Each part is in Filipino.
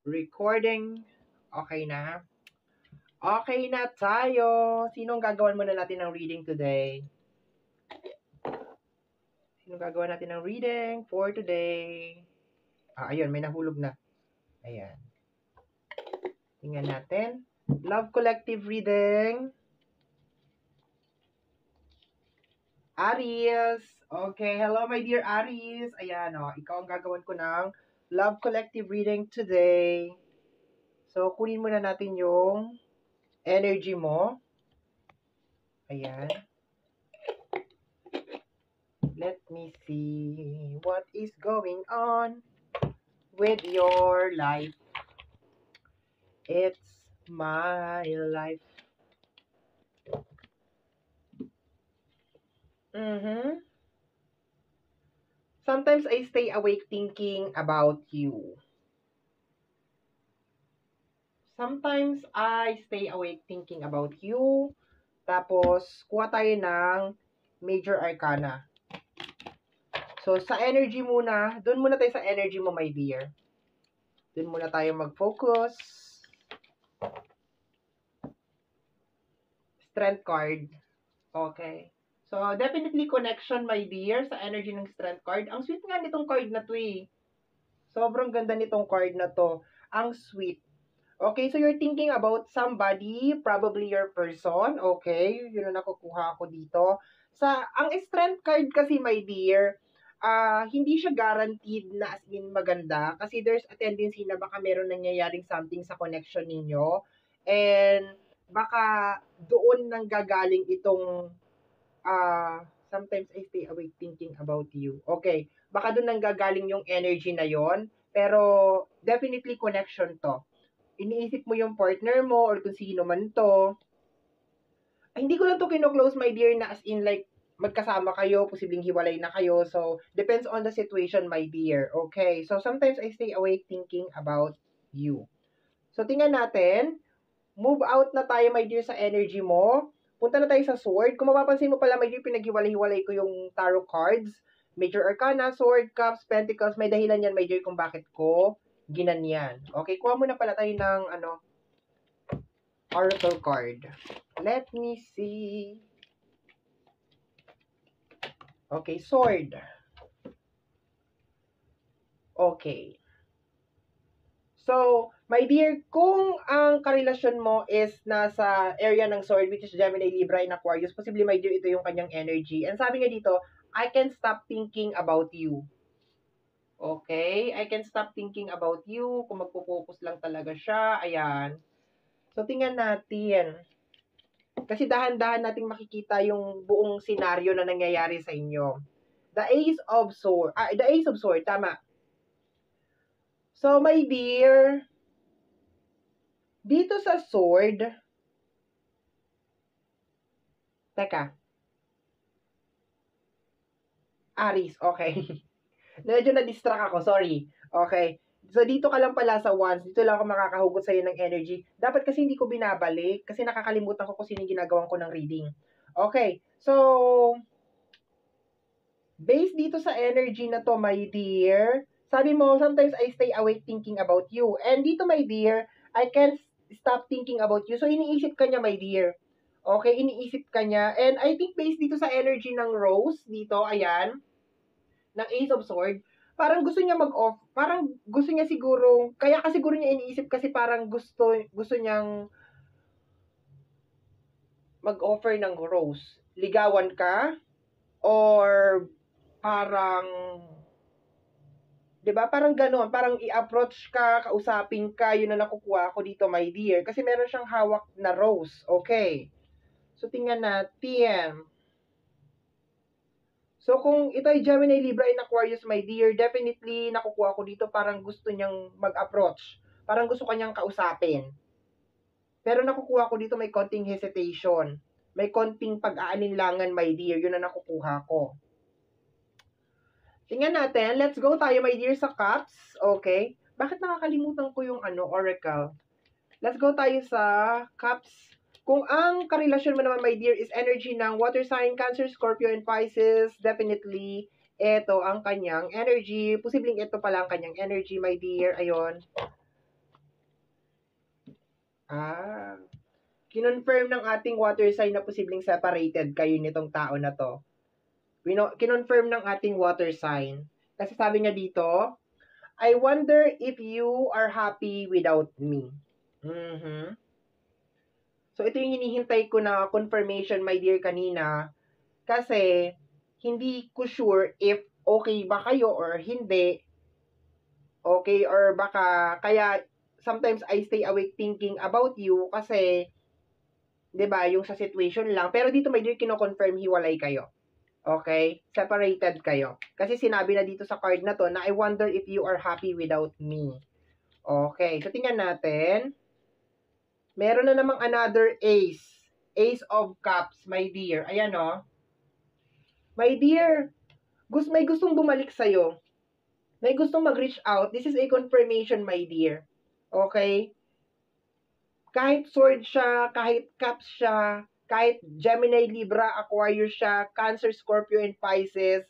Recording. Okay na? Okay na tayo. Sinong gagawan muna natin ng reading today? Sinong gagawa natin ng reading for today? Ayun, may nahulog na. Ayan. Tingnan natin. Love Collective reading. Aries. Okay, hello my dear Aries. Ayan, ikaw ang gagawan ko ng Love Collective reading today. So, kunin muna natin yung energy mo. Ayan. Let me see what is going on with your life. It's my life. Sometimes I stay awake thinking about you. Sometimes I stay awake thinking about you. Tapos, kuha tayo ng Major Arcana. So, sa energy muna, doon muna tayo sa energy mo, my dear. Doon muna tayo mag-focus. Strength card. Okay. So, definitely connection, my dear, sa energy ng strength card. Ang sweet nga nitong card na to eh. Sobrang ganda nitong card na to. Ang sweet. Okay, so you're thinking about somebody, probably your person. Okay, yun ang nakukuha ko dito. Ang strength card kasi, my dear, hindi siya guaranteed na as in maganda kasi there's a tendency na baka meron nangyayaring something sa connection ninyo and baka doon nang gagaling itong sometimes I stay awake thinking about you. Okay, baka doon nang gagaling yung energy na yon, pero definitely connection to. Iniisip mo yung partner mo or kung sino man to. Hindi ko lang to kino-close, my dear, na as in like magkasama kayo, posibleng hiwalay na kayo. So, depends on the situation, my dear. Okay? So, sometimes I stay awake thinking about you. So, tingnan natin. Move out na tayo, my dear, sa energy mo. Punta na tayo sa sword. Kung mapapansin mo pala, my dear, pinaghiwalay-hiwalay ko yung tarot cards. Major Arcana, Sword, Cups, Pentacles. May dahilan yan, my dear, kung bakit ko ginanyan. Okay, kuha muna pala tayo ng Oracle card. Let me see. Okay, Sword. Okay. So, my dear, kung ang karelasyon mo is nasa area ng Sword, which is Gemini, Libra, and Aquarius, possibly, my dear, ito yung kanyang energy. And sabi nga dito, I can stop thinking about you. Okay? I can stop thinking about you. Kung magpo-focus lang talaga siya. Ayan. So, tingnan natin. Kasi dahan-dahan nating makikita yung buong senaryo na nangyayari sa inyo. The Ace of Swords. The Ace of Swords, tama. So, my dear, dito sa sword, teka, Aries, okay. Medyo na-distract ako, sorry. Okay. So, dito ka lang pala sa wands. Dito lang ako makakahugot sa'yo ng energy. Dapat kasi hindi ko binabalik kasi nakakalimutan ko kung sino yung ginagawan ko ng reading. Okay. So, based dito sa energy na to, my dear, sabi mo, sometimes I stay awake thinking about you. And dito, my dear, I can't stop thinking about you. So, iniisip ka niya, my dear. Okay, iniisip ka niya. And I think based dito sa energy ng Rose, dito, ayan, ng Ace of Swords, parang gusto niya mag-off, parang gusto niya siguro, kaya kasi siguro niya iniisip kasi parang gusto niyang mag-offer ng Rose. Ligawan ka, or parang 'di ba? Parang gano'n, parang i-approach ka, kausapin ka, 'yun na nakukuha ko dito, my dear. Kasi meron siyang hawak na rose. Okay. So tingnan natin. So kung ito ay Gemini, Libra, and Aquarius, my dear, definitely nakukuha ko dito parang gusto niyang mag-approach. Parang gusto kanyang kausapin. Pero nakukuha ko dito may konting hesitation. May konting pag-aalinlangan, my dear. 'Yun na nakukuha ko. Tingnan natin. Let's go tayo, my dear, sa cups. Okay. Bakit nakakalimutan ko yung oracle? Let's go tayo sa cups. Kung ang karelasyon mo naman, my dear, is energy ng water sign, Cancer, Scorpio, and Pisces, definitely, ito ang kanyang energy. Posibleng ito pala ang kanyang energy, my dear. Ayon. Ah, kinonfirm ng ating water sign na posibleng separated kayo nitong tao na to. Kinonfirm ng ating water sign. Kasi sabi niya dito, I wonder if you are happy without me. Mhm. So, ito yung hinihintay ko na confirmation, my dear, kanina. Kasi, hindi ko sure if okay ba kayo or hindi. Okay, or baka, kaya, sometimes I stay awake thinking about you kasi, 'di ba, yung sa situation lang. Pero dito, my dear, kino-confirm hiwalay kayo. Okay? Separated kayo. Kasi sinabi na dito sa card na to na I wonder if you are happy without me. Okay. So, tingnan natin. Meron na namang another ace. Ace of Cups, my dear. Ayan, oh. My dear, may gustong bumalik sa'yo. May gustong mag-reach out. This is a confirmation, my dear. Okay? Kahit sword siya, kahit cups siya, kahit Gemini, Libra, Aquarius siya, Cancer, Scorpio, and Pisces,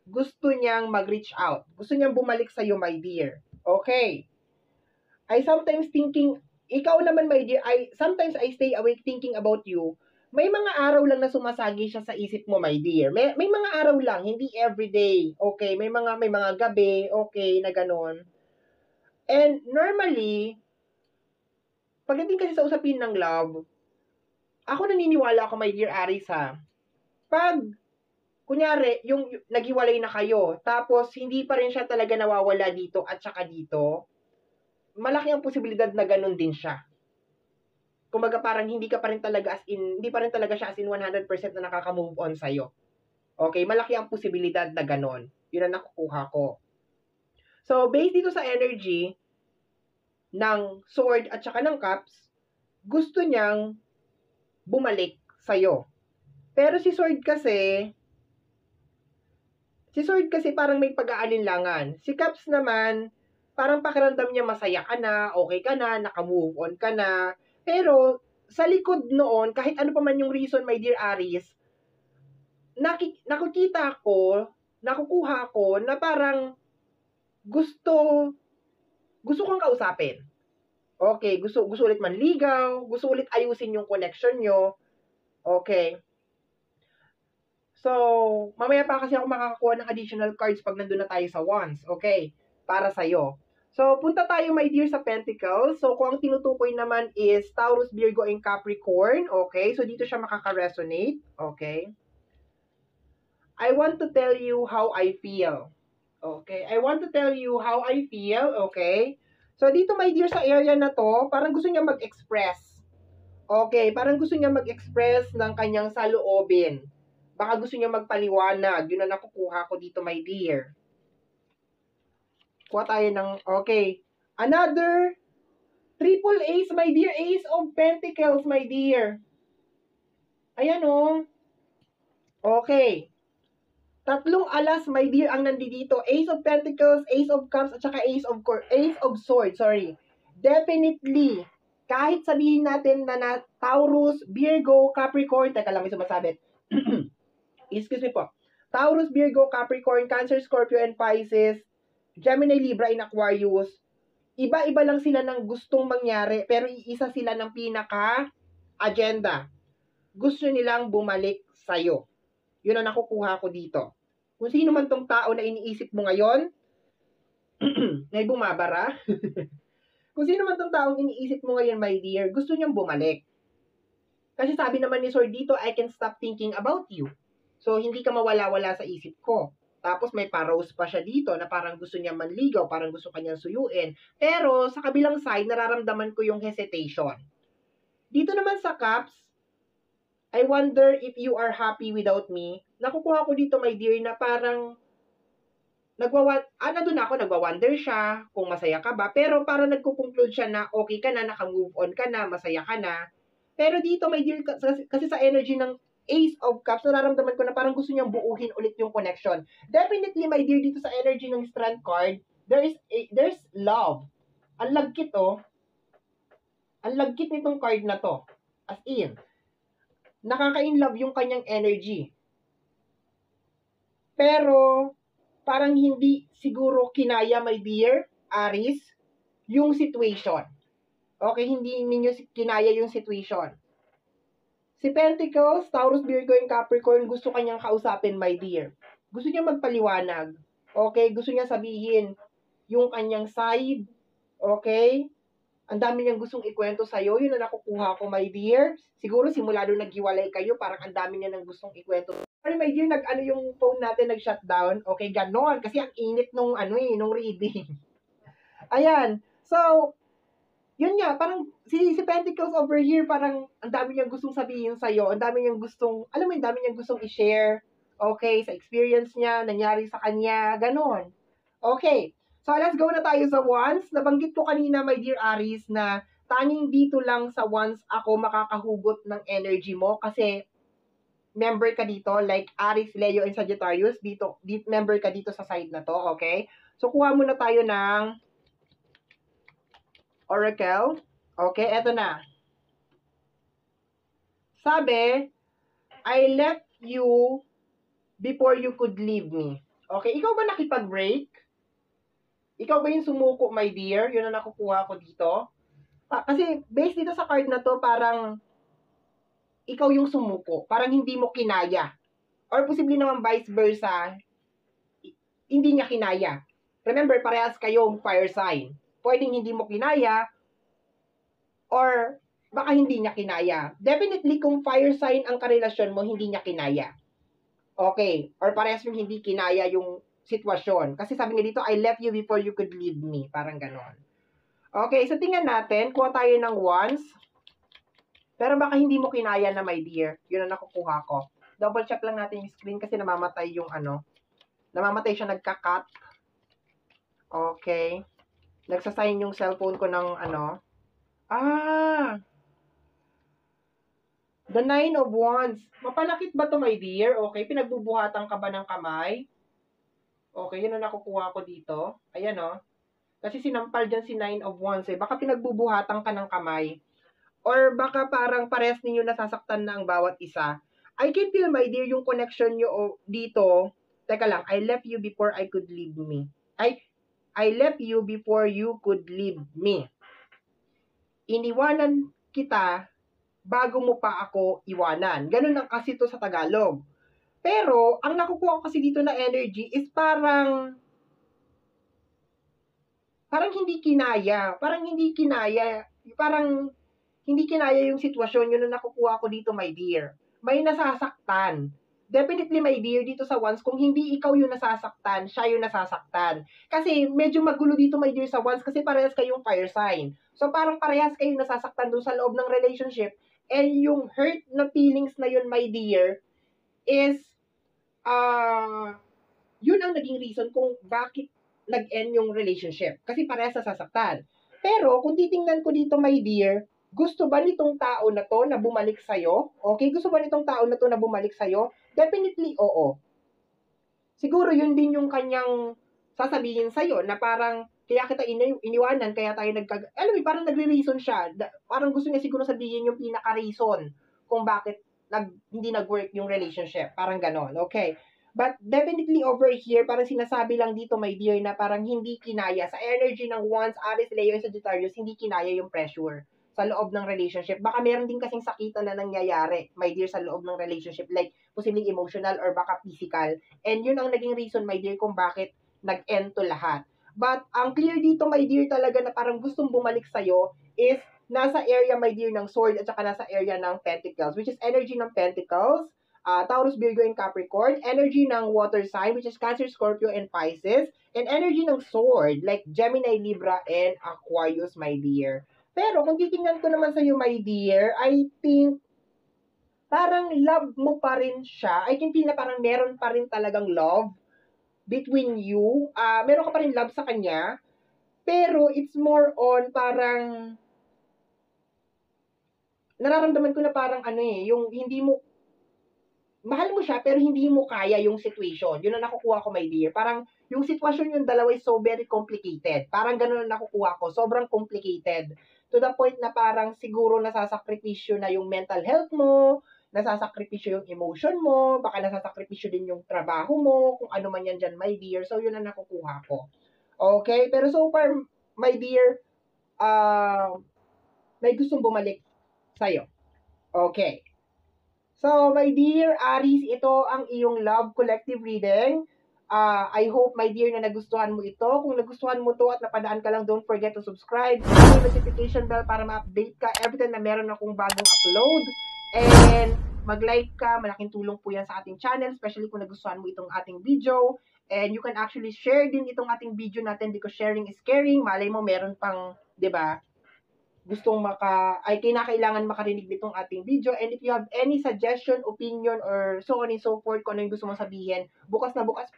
gusto niyang mag-reach out. Gusto niyang bumalik sa'yo, my dear. Okay? I sometimes thinking, ikaw naman, my dear, sometimes I stay awake thinking about you. May mga araw lang na sumasagi siya sa isip mo, my dear. May mga araw lang, hindi everyday. Okay, may mga gabi, okay, na ganon. And normally, pagdating kasi sa usapin ng love, ako naniniwala ako, my dear Aris, ha. Pag kunyari, yung naghiwalay na kayo, tapos hindi pa rin siya talaga nawawala dito at saka dito, malaki ang posibilidad na ganun din siya. Kumbaga parang hindi ka pa rin talaga hindi pa rin talaga siya as in 100% na nakaka-move on sa'yo. Okay, malaki ang posibilidad na ganon. Yun ang nakukuha ko. So, based dito sa energy ng sword at saka ng cups, gusto niyang bumalik sa'yo. Pero si sword kasi parang may pag-aalinlangan. Si cups naman, parang pakiramdam niya masaya ka na, okay ka na, naka-move on ka na. Pero, sa likod noon, kahit ano pa man yung reason, my dear Aries, nakukuha ko na parang gusto kang kausapin. Okay, gusto ulit manligaw, gusto ulit ayusin yung connection nyo. Okay. So, mamaya pa kasi ako makakakuha ng additional cards pag nandun na tayo sa wands. Okay, para sa'yo. So, punta tayo, my dear, sa Pentacles. So, kung ang tinutukoy naman is Taurus, Virgo, and Capricorn. Okay, so dito siya makaka-resonate. Okay. I want to tell you how I feel. Okay, I want to tell you how I feel. Okay. So, dito, my dear, sa area na to, parang gusto niya mag-express. Okay, parang gusto niya mag-express ng kanyang saloobin. Baka gusto niya magpaliwanag. Yun ang nakukuha ko dito, my dear. Kuha tayo ng, okay. Another triple ace, my dear. Ace of Pentacles, my dear. Ayan, oh. Okay. Tatlong alas, my dear, ang nandito. Ace of Pentacles, Ace of Cups, at saka Ace of Swords, sorry. Definitely, kahit sabihin natin na Taurus, Virgo, Capricorn, teka lang, may sumasabit. Excuse me po. Taurus, Virgo, Capricorn, Cancer, Scorpio, and Pisces, Gemini, Libra, and Aquarius, iba-iba lang sila ng gustong mangyari, pero iisa sila ng pinaka-agenda. Gusto nilang bumalik sa'yo. Yun ang nakukuha ko dito. Kung sino man tong tao na iniisip mo ngayon, may bumabara. Kung sino man tong taong iniisip mo ngayon, my dear, gusto niyang bumalik. Kasi sabi naman ni Sword dito, I can stop thinking about you. So, hindi ka mawala-wala sa isip ko. Tapos may pa-rose pa siya dito na parang gusto niya manligaw, parang gusto kanyang suyuin. Pero sa kabilang side, nararamdaman ko yung hesitation. Dito naman sa Cups, I wonder if you are happy without me. Nakukuha ko dito, my dear, na parang nandun ako, nagwa-wonder siya kung masaya ka ba. Pero parang nagko-conclude siya na okay ka na, naka-move on ka na, masaya ka na. Pero dito, my dear, kasi sa energy ng Ace of Cups, nararamdaman ko na parang gusto niyang buuhin ulit yung connection. Definitely, my dear, dito sa energy ng Strength card, there's love. Ang lagkit, oh. Ang lagkit nitong card na to. As in, nakaka-inlove yung kanyang energy. Pero, parang hindi siguro kinaya, my dear, Aris, yung situation. Okay, hindi ninyo kinaya yung situation. Si Pentacles, Taurus, Virgo, and Capricorn, gusto kanyang kausapin, my dear. Gusto niya magpaliwanag. Okay, gusto niya sabihin yung kanyang side. Okay? Ang dami niyang gustong ikwento sa'yo. Yun na nakukuha ko, my dear. Siguro simula nung naghiwalay kayo, parang ang dami niya nang gustong ikwento. Sorry, my dear, nag-ano yung phone natin, nag-shutdown. Okay, ganon. Kasi ang init nung, nung reading. Ayan. So, yun nga, parang si Pentacles over here, parang ang dami niyang gustong sabihin sa'yo. Ang dami niyang gustong, alam mo, ang dami niyang gustong i-share. Okay, sa experience niya, nangyari sa kanya, ganon. Okay. So, let's go na tayo sa wands. Nabanggit ko kanina, my dear Aries, na tanging dito lang sa wands ako makakahugot ng energy mo kasi member ka dito, like Aries, Leo, and Sagittarius, dito member ka dito sa side na to, okay? So, kuha muna tayo ng Oracle. Okay, eto na. Sabi, I left you before you could leave me. Okay, ikaw ba nakipag-break? Ikaw ba yung sumuko, my dear? Yun ang nakukuha ko dito. Kasi based dito sa card na to, parang ikaw yung sumuko. Parang hindi mo kinaya. Or posible naman vice versa, hindi niya kinaya. Remember, parehas kayong fire sign. Pwedeng hindi mo kinaya, or baka hindi niya kinaya. Definitely, kung fire sign ang karelasyon mo, hindi niya kinaya. Okay. Or parehas yung hindi kinaya yung sitwasyon. Kasi sabi nga dito, I left you before you could leave me. Parang ganon. Okay, so tingnan natin. Kuha tayo ng wands. Pero baka hindi mo kinaya na, my dear. Yun ang nakukuha ko. Double check lang natin yung screen kasi namamatay yung namamatay siya, nagka-cut. Okay. Nagsasign yung cellphone ko ng the 9 of Wands. Mapalakit ba to, my dear? Okay, pinagbubuhatan ka ba ng kamay? Okay, yun ang nakukuha ko dito. Ayan, Kasi sinampal dyan si 9 of Wands, eh. Baka pinagbubuhatan ka ng kamay. Or baka parang pares ninyo nasasaktan na ang bawat isa. I can feel, my dear, yung connection nyo dito. Teka lang, I left you before I could leave me. I left you before you could leave me. Iniwanan kita bago mo pa ako iwanan. Ganun lang kasi ito sa Tagalog. Pero, ang nakukuha ko kasi dito na energy is parang hindi kinaya. Parang hindi kinaya. Parang hindi kinaya yung sitwasyon. Yun na nakukuha ko dito, my dear. May nasasaktan. Definitely, my dear, dito sa wands, kung hindi ikaw yung nasasaktan, siya yung nasasaktan. Kasi medyo magulo dito, my dear, sa wands kasi parehas kayong fire sign. So, parang parehas kayong nasasaktan doon sa loob ng relationship. And yung hurt na feelings na yun, my dear, is, yun ang naging reason kung bakit nag-end yung relationship. Kasi parehas nasasaktan. Pero, kung titingnan ko dito, my dear, gusto ba nitong tao na to na bumalik sa'yo? Okay? Gusto ba nitong tao na to na bumalik sa'yo? Definitely, oo. Siguro, yun din yung kanyang sasabihin sa'yo na parang, kaya kita iniwanan, kaya tayo alam mo, parang nagre-reason siya. Parang gusto niya siguro sabihin yung pinaka-reason kung bakit hindi nag-work yung relationship. Parang ganon. Okay. But definitely over here, parang sinasabi lang dito, my dear, na parang hindi kinaya. Sa energy ng Wands, Aries, Leo, and Sagittarius, hindi kinaya yung pressure sa loob ng relationship. Baka meron din kasing sakitan na nangyayari, my dear, sa loob ng relationship. Like, posibleng emotional or baka physical. And yun ang naging reason, my dear, kung bakit nag-end to lahat. But ang clear dito, my dear, talaga na parang gustong bumalik sa'yo is nasa area, my dear, ng sword at saka nasa area ng pentacles, which is energy ng pentacles, Taurus, Virgo, and Capricorn, energy ng water sign, which is Cancer, Scorpio, and Pisces, and energy ng sword, like Gemini, Libra, and Aquarius, my dear. Pero kung titingnan ko naman sa'yo, my dear, I think parang love mo pa rin siya. I can feel na parang meron pa rin talagang love between you. Meron ka pa rin love sa kanya. Pero it's more on parang nararamdaman ko na parang yung hindi mo mahal mo siya pero hindi mo kaya yung situation. Yun ang nakukuha ko, my dear. Parang yung sitwasyon yung dalawa is so very complicated. Parang ganun ang nakukuha ko. Sobrang complicated. To the point na parang siguro nasasakripisyo na yung mental health mo, nasasakripisyo yung emotion mo, baka nasasakripisyo din yung trabaho mo, kung ano man yan dyan, my dear. So, yun ang nakukuha ko. Okay? Pero so far, my dear, may gustong bumalik sa'yo. Okay. So, my dear Aries, ito ang iyong love collective reading. I hope, my dear, na nagustuhan mo ito. Kung nagustuhan mo to at napadaan ka lang, don't forget to subscribe. Hit yung notification bell para ma-update ka every time na meron akong bagong upload. And mag-like ka, malaking tulong po yan sa ating channel, especially kung nagustuhan mo itong ating video. And you can actually share din itong ating video natin because sharing is caring. Malay mo, meron pang, 'di ba, gustong kinakailangan makarinig nitong ating video. And if you have any suggestion, opinion, or so on and so forth, kung ano yung gusto mong sabihin, bukas na bukas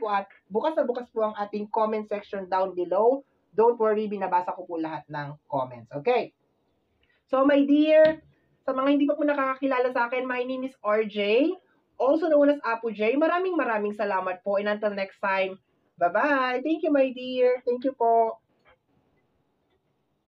po ang ating comment section down below. Don't worry, binabasa ko po lahat ng comments. Okay? So, my dear, sa mga hindi pa po nakakakilala sa akin, my name is RJ, also known as Apo J. Maraming salamat po. And until next time, bye-bye. Thank you, my dear. Thank you po.